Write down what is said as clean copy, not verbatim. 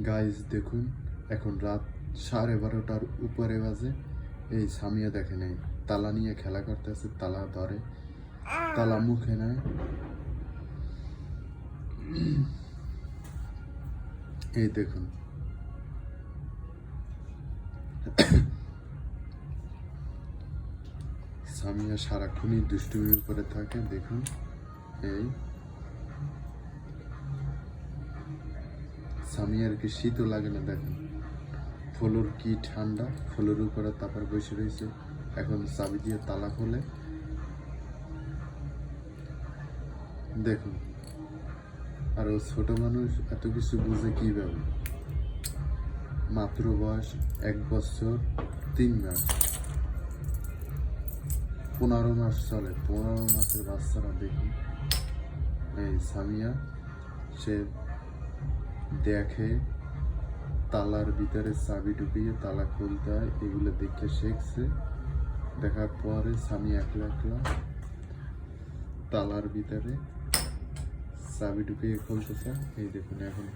Guys দেখুন, এখন রাত 12:30টার উপরে বাজে। এই সামিয়া দেখে নেই, তালা নিয়ে খেলা করতেছে। তালা ধরে, তালা মুখে নেয়। এই দেখুন, সামিয়া সারাক্ষণই দুষ্টুমির করে থাকে। দেখুন, এই সামিয়ার কি শীতও লাগে না। দেখুন ফ্লোর কি ঠান্ডা, ফ্লোর উপরে তারপর বসে রয়েছে। এখন চাবি দিয়ে তালা খোলে। দেখুন, আর ও ছোট মানুষ, এত কিছু বুঝে কিভাবে? মাত্র বয়স 1 বছর 3 মাস, 15 মাস চলে। 15 মাসের বাচ্চারা দেখুন। এই সামিয়া, সে দেখে তালার ভিতরে চাবি ঢুকিয়ে তালা খুলতে হয়, এগুলো দেখে শিখছে। দেখার পরে সামিয়া একলা একলা তালার ভিতরে চাবি ঢুকিয়ে খুলতেছে। এই দেখুন, এখন